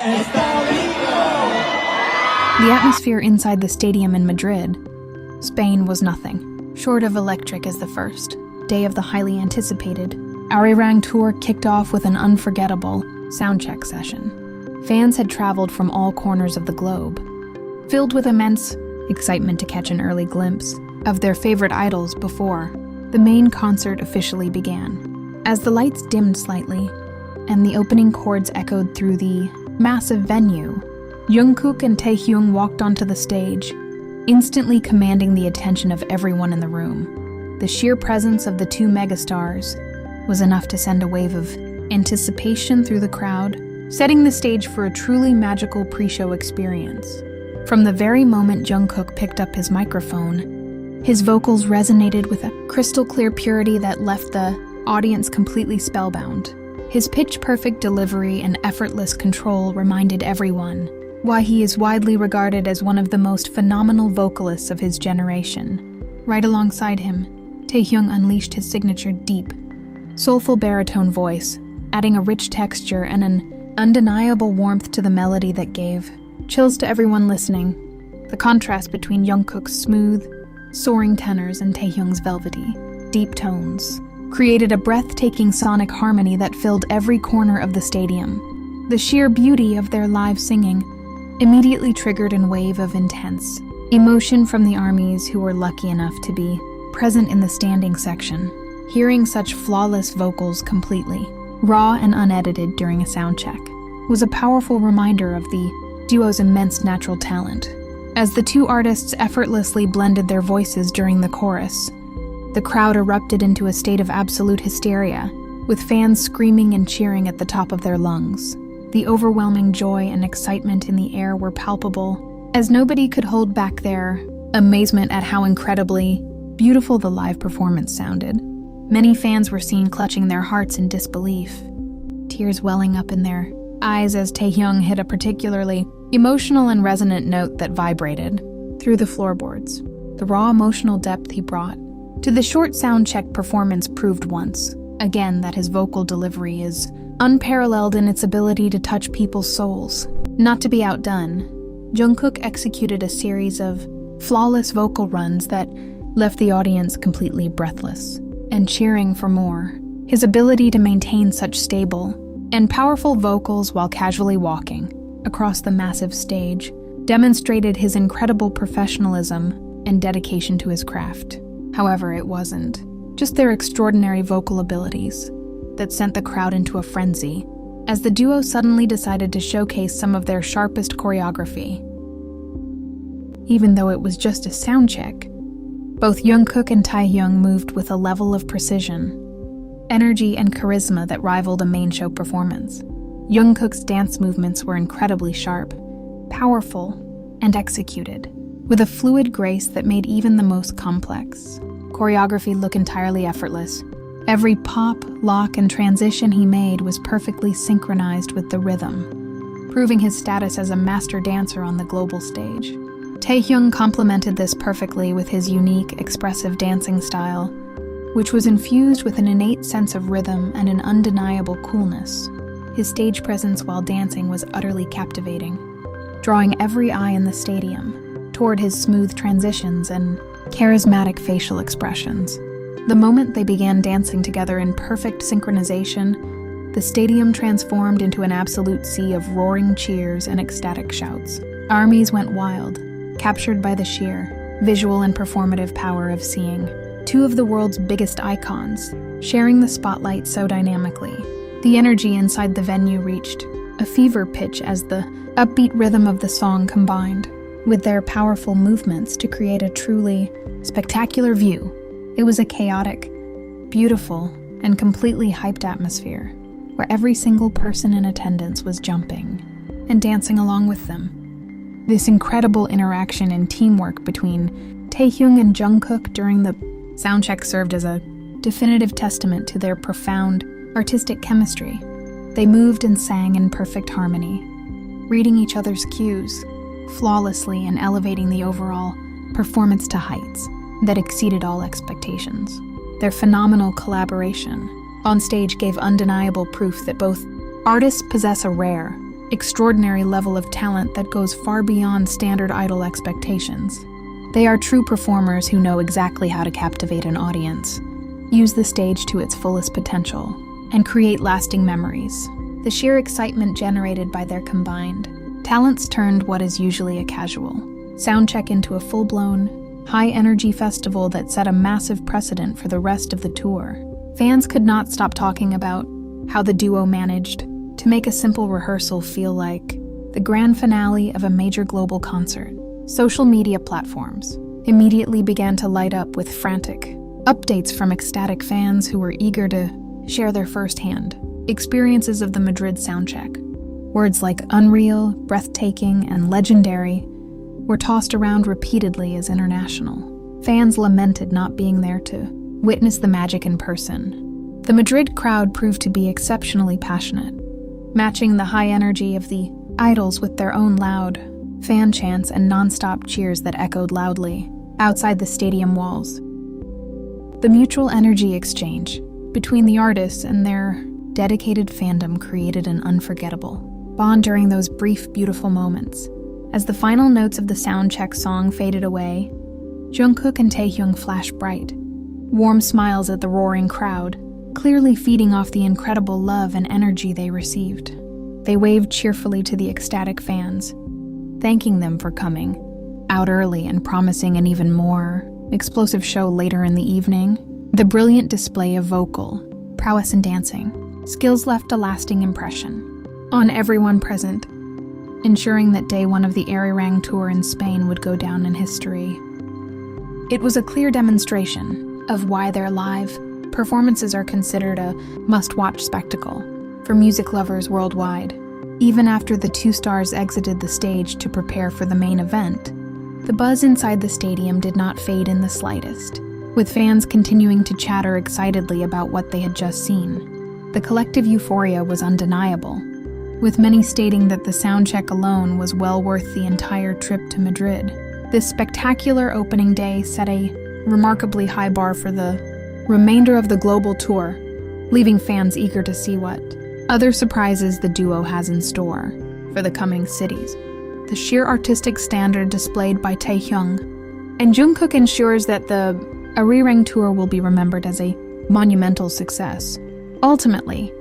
The atmosphere inside the stadium in Madrid, Spain, was nothing short of electric as the first day of the highly anticipated Arirang Tour kicked off with an unforgettable soundcheck session. Fans had traveled from all corners of the globe, filled with immense excitement to catch an early glimpse of their favorite idols before the main concert officially began. As the lights dimmed slightly and the opening chords echoed through the massive venue, Jungkook and Taehyung walked onto the stage, instantly commanding the attention of everyone in the room. The sheer presence of the two megastars was enough to send a wave of anticipation through the crowd, setting the stage for a truly magical pre-show experience. From the very moment Jungkook picked up his microphone, his vocals resonated with a crystal-clear purity that left the audience completely spellbound. His pitch-perfect delivery and effortless control reminded everyone why he is widely regarded as one of the most phenomenal vocalists of his generation. Right alongside him, Taehyung unleashed his signature deep, soulful baritone voice, adding a rich texture and an undeniable warmth to the melody that gave chills to everyone listening. The contrast between Jungkook's smooth, soaring tenors and Taehyung's velvety, deep tones created a breathtaking sonic harmony that filled every corner of the stadium. The sheer beauty of their live singing immediately triggered a wave of intense emotion from the armies who were lucky enough to be present in the standing section. Hearing such flawless vocals completely, raw and unedited during a sound check, was a powerful reminder of the duo's immense natural talent. As the two artists effortlessly blended their voices during the chorus, the crowd erupted into a state of absolute hysteria, with fans screaming and cheering at the top of their lungs. The overwhelming joy and excitement in the air were palpable, as nobody could hold back their amazement at how incredibly beautiful the live performance sounded. Many fans were seen clutching their hearts in disbelief, tears welling up in their eyes as Taehyung hit a particularly emotional and resonant note that vibrated through the floorboards. The raw emotional depth he brought to the short sound check performance proved once again that his vocal delivery is unparalleled in its ability to touch people's souls. Not to be outdone, Jungkook executed a series of flawless vocal runs that left the audience completely breathless and cheering for more. His ability to maintain such stable and powerful vocals while casually walking across the massive stage demonstrated his incredible professionalism and dedication to his craft. However, it wasn't just their extraordinary vocal abilities that sent the crowd into a frenzy, as the duo suddenly decided to showcase some of their sharpest choreography. Even though it was just a sound check, both Jungkook and Taehyung moved with a level of precision, energy, and charisma that rivaled a main show performance. Jungkook's dance movements were incredibly sharp, powerful, and executed with a fluid grace that made even the most complex choreography look entirely effortless. Every pop, lock, and transition he made was perfectly synchronized with the rhythm, proving his status as a master dancer on the global stage. Taehyung complemented this perfectly with his unique, expressive dancing style, which was infused with an innate sense of rhythm and an undeniable coolness. His stage presence while dancing was utterly captivating, drawing every eye in the stadium toward his smooth transitions and charismatic facial expressions. The moment they began dancing together in perfect synchronization, the stadium transformed into an absolute sea of roaring cheers and ecstatic shouts. Armies went wild, captured by the sheer visual and performative power of seeing two of the world's biggest icons sharing the spotlight so dynamically. The energy inside the venue reached a fever pitch as the upbeat rhythm of the song combined with their powerful movements to create a truly spectacular view. It was a chaotic, beautiful, and completely hyped atmosphere, where every single person in attendance was jumping and dancing along with them. This incredible interaction and teamwork between Taehyung and Jungkook during the soundcheck served as a definitive testament to their profound artistic chemistry. They moved and sang in perfect harmony, reading each other's cues flawlessly and elevating the overall performance to heights that exceeded all expectations. Their phenomenal collaboration on stage gave undeniable proof that both artists possess a rare extraordinary level of talent that goes far beyond standard idol expectations. They are true performers who know exactly how to captivate an audience, use the stage to its fullest potential, and create lasting memories. The sheer excitement generated by their combined talents turned what is usually a casual soundcheck into a full-blown, high-energy festival that set a massive precedent for the rest of the tour. Fans could not stop talking about how the duo managed to make a simple rehearsal feel like the grand finale of a major global concert. Social media platforms immediately began to light up with frantic updates from ecstatic fans who were eager to share their firsthand experiences of the Madrid soundcheck. Words like unreal, breathtaking, and legendary were tossed around repeatedly as international. Fans lamented not being there to witness the magic in person. The Madrid crowd proved to be exceptionally passionate, matching the high energy of the idols with their own loud fan chants and non-stop cheers that echoed loudly outside the stadium walls. The mutual energy exchange between the artists and their dedicated fandom created an unforgettable bond during those brief, beautiful moments. As the final notes of the soundcheck song faded away, Jungkook and Taehyung flashed bright, warm smiles at the roaring crowd, clearly feeding off the incredible love and energy they received. They waved cheerfully to the ecstatic fans, thanking them for coming out early and promising an even more explosive show later in the evening. The brilliant display of vocal prowess and dancing skills left a lasting impression on everyone present, ensuring that day one of the Arirang Tour in Spain would go down in history. It was a clear demonstration of why their live performances are considered a must-watch spectacle for music lovers worldwide. Even after the two stars exited the stage to prepare for the main event, the buzz inside the stadium did not fade in the slightest, with fans continuing to chatter excitedly about what they had just seen. The collective euphoria was undeniable, with many stating that the soundcheck alone was well worth the entire trip to Madrid. This spectacular opening day set a remarkably high bar for the remainder of the global tour, leaving fans eager to see what other surprises the duo has in store for the coming cities. The sheer artistic standard displayed by Taehyung and Jungkook ensures that the Arirang Tour will be remembered as a monumental success. Ultimately,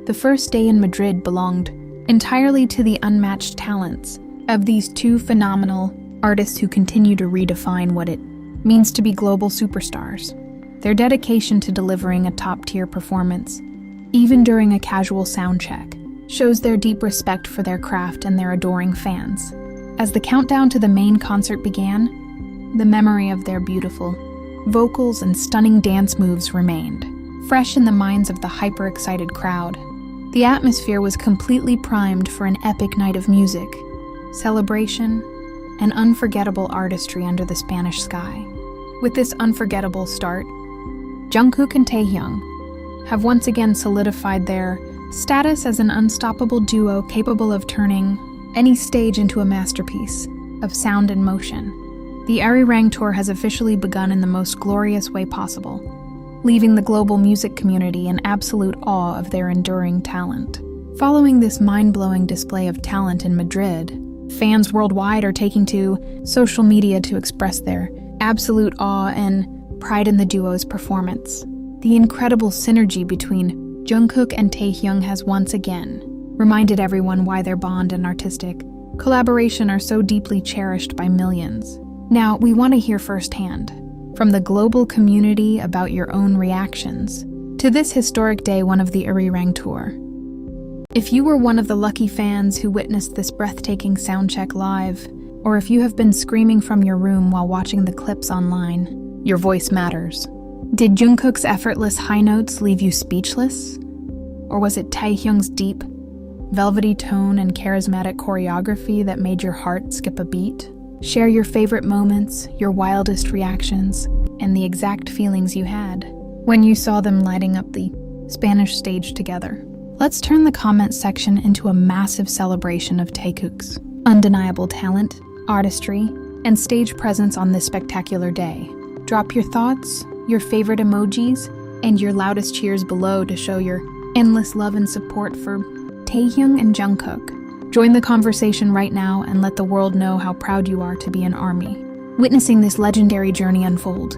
the first day in Madrid belonged entirely to the unmatched talents of these two phenomenal artists who continue to redefine what it means to be global superstars. Their dedication to delivering a top-tier performance, even during a casual soundcheck, shows their deep respect for their craft and their adoring fans. As the countdown to the main concert began, the memory of their beautiful vocals and stunning dance moves remained fresh in the minds of the hyper-excited crowd. The atmosphere was completely primed for an epic night of music, celebration, and unforgettable artistry under the Spanish sky. With this unforgettable start, Jungkook and Taehyung have once again solidified their status as an unstoppable duo capable of turning any stage into a masterpiece of sound and motion. The Arirang Tour has officially begun in the most glorious way possible, leaving the global music community in absolute awe of their enduring talent. Following this mind-blowing display of talent in Madrid, fans worldwide are taking to social media to express their absolute awe and pride in the duo's performance. The incredible synergy between Jungkook and Taehyung has once again reminded everyone why their bond and artistic collaboration are so deeply cherished by millions. Now, we want to hear firsthand from the global community about your own reactions to this historic day one of the Arirang Tour. If you were one of the lucky fans who witnessed this breathtaking soundcheck live, or if you have been screaming from your room while watching the clips online, your voice matters. Did Jungkook's effortless high notes leave you speechless? Or was it Taehyung's deep, velvety tone and charismatic choreography that made your heart skip a beat? Share your favorite moments, your wildest reactions, and the exact feelings you had when you saw them lighting up the Spanish stage together. Let's turn the comment section into a massive celebration of Taekook's undeniable talent, artistry, and stage presence on this spectacular day. Drop your thoughts, your favorite emojis, and your loudest cheers below to show your endless love and support for Taehyung and Jungkook. Join the conversation right now and let the world know how proud you are to be an ARMY. Witnessing this legendary journey unfold,